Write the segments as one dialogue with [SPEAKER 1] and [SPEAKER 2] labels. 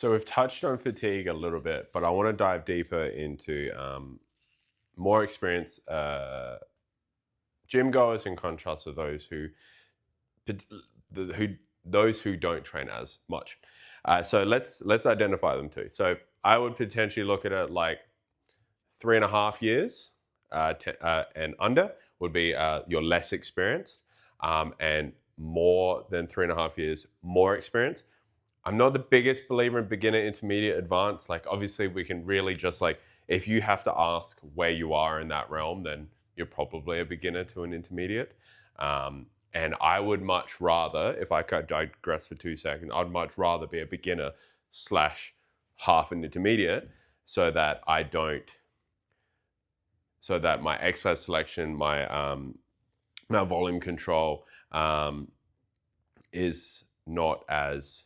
[SPEAKER 1] So we've touched on fatigue a little bit, but I want to dive deeper into more experienced gym goers in contrast to those who those who don't train as much. So let's identify them too. So I would potentially look at it like 3.5 years and under would be you're less experienced, and more than 3.5 years more experienced. I'm not the biggest believer in beginner, intermediate, advanced. Like, obviously, we can really just like, if you have to ask where you are in that realm, then you're probably a beginner to an intermediate. And I would much rather, if I could digress for 2 seconds, I'd much rather be a beginner slash half an intermediate so that I don't, so that my exercise selection, my volume control is not as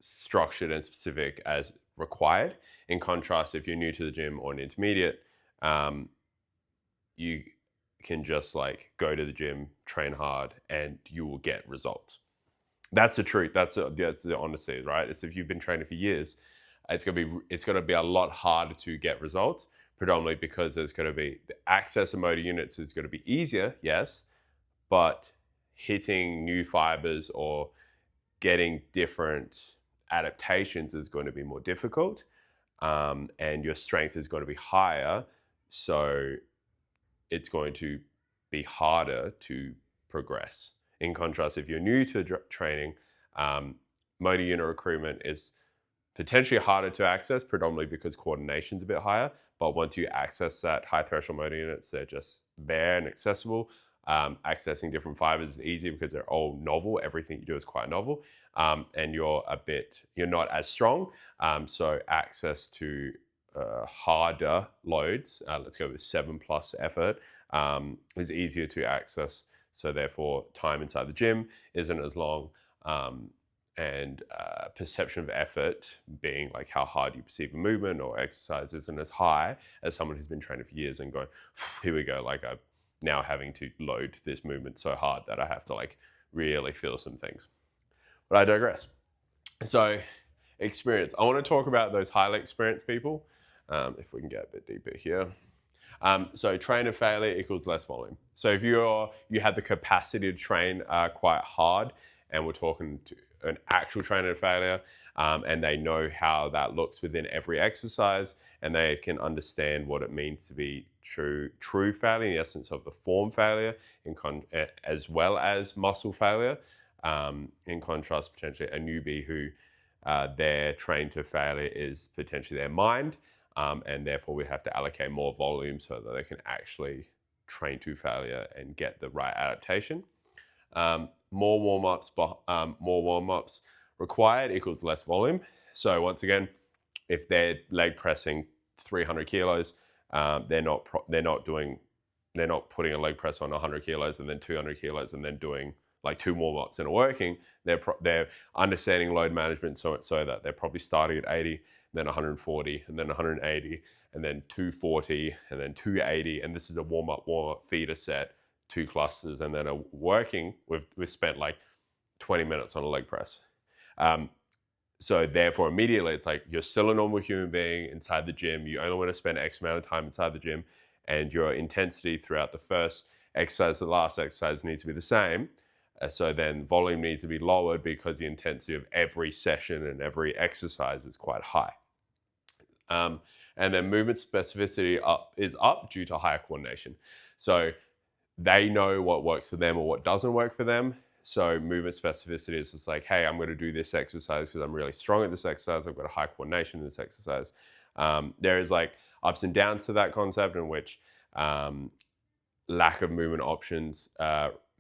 [SPEAKER 1] structured and specific as required. In contrast, if you're new to the gym or an intermediate, you can just like go to the gym, train hard, and you will get results. That's the truth. That's the honesty, right? It's if you've been training for years, it's gonna be a lot harder to get results, predominantly because there's gonna be the access to motor units is gonna be easier, yes, but hitting new fibers or getting different adaptations is going to be more difficult, and your strength is going to be higher. So it's going to be harder to progress. In contrast, if you're new to training, motor unit recruitment is potentially harder to access, predominantly because coordination is a bit higher. But once you access that high threshold motor units, they're just there and accessible. Accessing different fibers is easy because they're all novel. Everything you do is quite novel, and you're not as strong. So access to harder loads, let's go with 7+ effort, is easier to access. So therefore, time inside the gym isn't as long. And perception of effort, being like how hard you perceive a movement or exercise, isn't as high as someone who's been training for years and going, here we go, like I'm now having to load this movement so hard that I have to like really feel some things. But I digress. So experience. I want to talk about those highly experienced people, if we can get a bit deeper here. So trainer failure equals less volume. So if you have the capacity to train quite hard, and we're talking to an actual trainer failure, and they know how that looks within every exercise, and they can understand what it means to be true failure, in the essence of the form failure, as well as muscle failure. In contrast, potentially a newbie who their train to failure is potentially their mind, and therefore we have to allocate more volume so that they can actually train to failure and get the right adaptation. More warm-ups required equals less volume. So once again, if they're leg pressing 300 kilos, they're not putting a leg press on 100 kilos and then 200 kilos and then doing like 2 warm-ups and working. They're understanding load management so that they're probably starting at 80, then 140, and then 180, and then 240, and then 280, and this is a warm-up feeder set, 2 clusters, and then a working. We've spent like 20 minutes on a leg press. So therefore, immediately, it's like you're still a normal human being inside the gym. You only want to spend X amount of time inside the gym, and your intensity throughout the first exercise, the last exercise needs to be the same. So then volume needs to be lowered because the intensity of every session and every exercise is quite high. And then movement specificity is up due to higher coordination. So they know what works for them or what doesn't work for them. So movement specificity is just like, hey, I'm going to do this exercise because I'm really strong at this exercise. I've got a high coordination in this exercise. There is like ups and downs to that concept, in which lack of movement options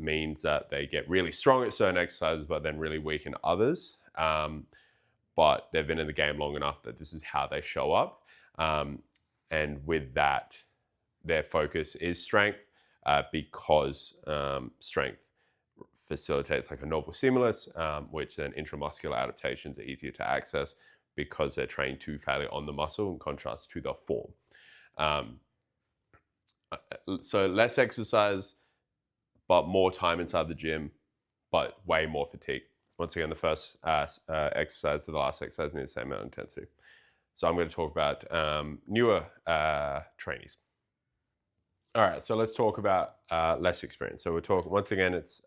[SPEAKER 1] means that they get really strong at certain exercises, but then really weak in others. But they've been in the game long enough that this is how they show up. And with that, their focus is strength, because strength facilitates like a novel stimulus, which then intramuscular adaptations are easier to access because they're trained to failure on the muscle, in contrast to the form. So less exercise, but more time inside the gym, but way more fatigue. once again, the first exercise to the last exercise needs the same amount of intensity. So I'm going to talk about newer trainees. All right, so let's talk about less experience. So we're talking, once again, it's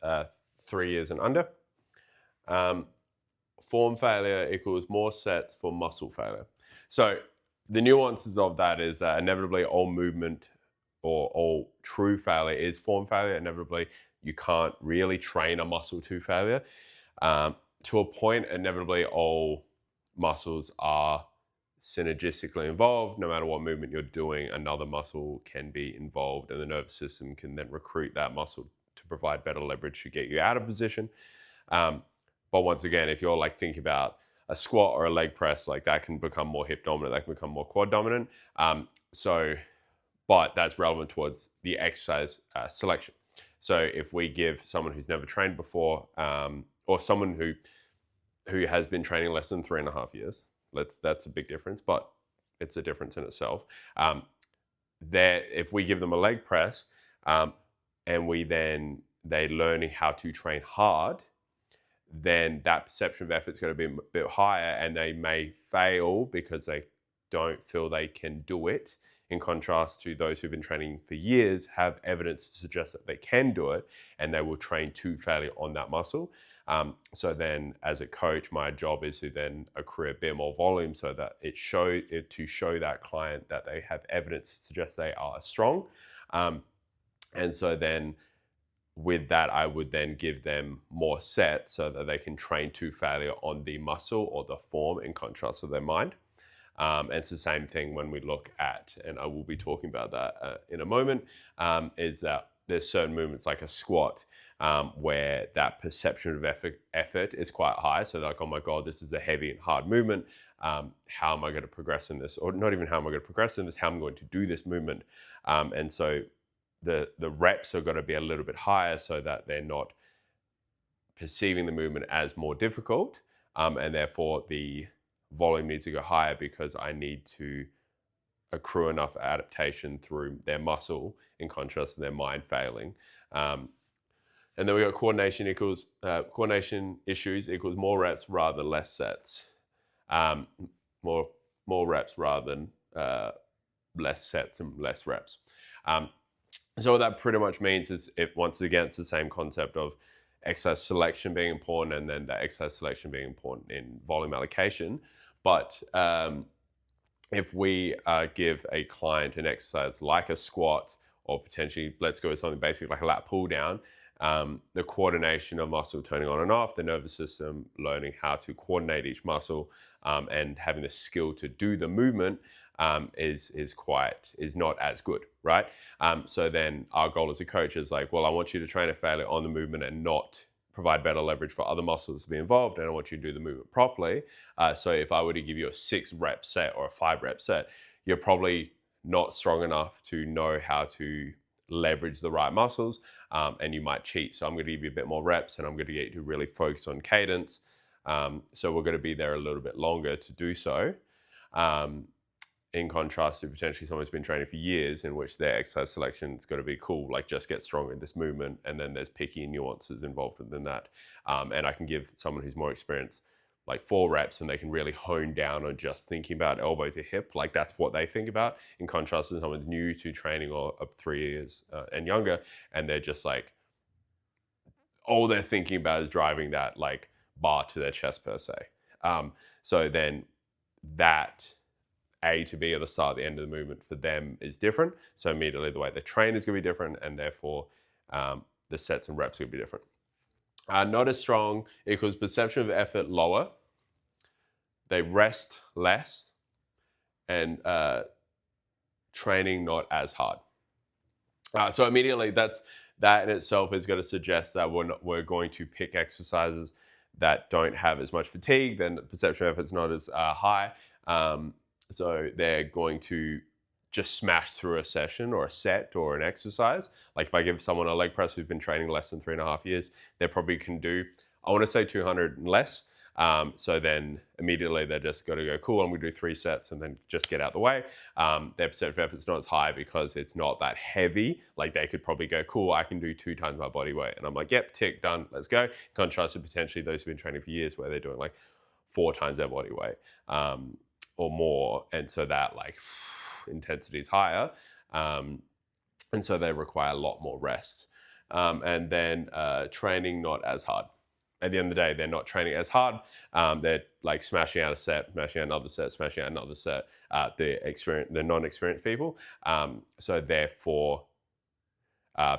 [SPEAKER 1] 3 years and under. Form failure equals more sets for muscle failure. So the nuances of that is inevitably all movement or all true failure is form failure. Inevitably, you can't really train a muscle to failure. To a point, inevitably all muscles are synergistically involved. No matter what movement you're doing, another muscle can be involved, and the nervous system can then recruit that muscle to provide better leverage to get you out of position. But once again, if you're like thinking about a squat or a leg press, like that can become more hip dominant, that can become more quad dominant. But that's relevant towards the exercise selection. So if we give someone who's never trained before, or someone who has been training less than 3.5 years, that's a big difference, but it's a difference in itself. If we give them a leg press, and they learning how to train hard, then that perception of effort is going to be a bit higher, and they may fail because they don't feel they can do it. In contrast to those who've been training for years, have evidence to suggest that they can do it, and they will train to failure on that muscle. So then, as a coach, my job is to then accrue a bit more volume so that to show that client that they have evidence to suggest they are strong. And so then, with that, I would then give them more sets so that they can train to failure on the muscle or the form, in contrast to their mind. And it's the same thing when we look at, and I will be talking about that in a moment, is that there's certain movements like a squat where that perception of effort is quite high. So like, oh my God, this is a heavy and hard movement. How am I going to progress in this? Or not even how am I going to progress in this, how am I going to do this movement? And so the reps are going to be a little bit higher so that they're not perceiving the movement as more difficult, and therefore the volume needs to go higher because I need to accrue enough adaptation through their muscle, in contrast to their mind failing. And then we got coordination issues equals more reps rather than less sets. More reps rather than less sets and less reps. So what that pretty much means is, if once again, it's the same concept of exercise selection being important, and then that exercise selection being important in volume allocation. But if we give a client an exercise like a squat, or potentially let's go with something basic like a lat pull down, the coordination of muscle turning on and off, the nervous system learning how to coordinate each muscle, and having the skill to do the movement is not as good, right? So then our goal as a coach is like, well, I want you to train a failure on the movement and not provide better leverage for other muscles to be involved, and I want you to do the movement properly. So if I were to give you a 6-rep set or a 5-rep set, you're probably not strong enough to know how to leverage the right muscles, and you might cheat. So I'm going to give you a bit more reps, and I'm going to get you to really focus on cadence. So we're going to be there a little bit longer to do so. In contrast to potentially someone who's been training for years, in which their exercise selection is going to be cool, like just get stronger in this movement, and then there's picky nuances involved within that. And I can give someone who's more experienced like 4 reps, and they can really hone down on just thinking about elbow to hip, like that's what they think about, in contrast to someone's new to training or up 3 years and younger, and they're just like, all they're thinking about is driving that like bar to their chest per se. So then that A to B at the start, the end of the movement for them is different. So immediately the way they train is going to be different, and therefore the sets and reps are going to be different. Not as strong equals perception of effort lower. They rest less, and training not as hard. So immediately that in itself is going to suggest that we're going to pick exercises that don't have as much fatigue, then the perception of effort is not as high. So they're going to just smash through a session or a set or an exercise. Like if I give someone a leg press who's been training less than 3.5 years, they probably can do, I want to say 200 and less. So then immediately they're just got to go, cool, I'm going to do 3 sets and then just get out the way. Their percentage of effort's not as high because it's not that heavy. Like they could probably go, cool, I can do 2 times my body weight. And I'm like, yep, tick, done, let's go. Contrast to potentially those who've been training for years where they're doing like 4 times their body weight or more. And so that like intensity is higher. And so they require a lot more rest. And then training not as hard. At the end of the day, they're not training as hard. They're like smashing out a set, smashing out another set, smashing out another set. The non-experienced people. So therefore,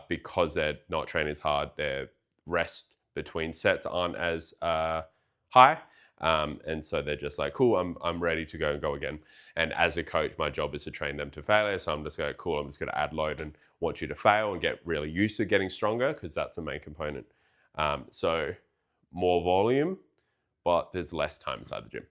[SPEAKER 1] because they're not training as hard, their rest between sets aren't as high. And so they're just like, cool, I'm ready to go and go again. And as a coach, my job is to train them to failure. So I'm just going, cool, I'm just going to add load and want you to fail and get really used to getting stronger because that's a main component. So more volume, but there's less time inside the gym.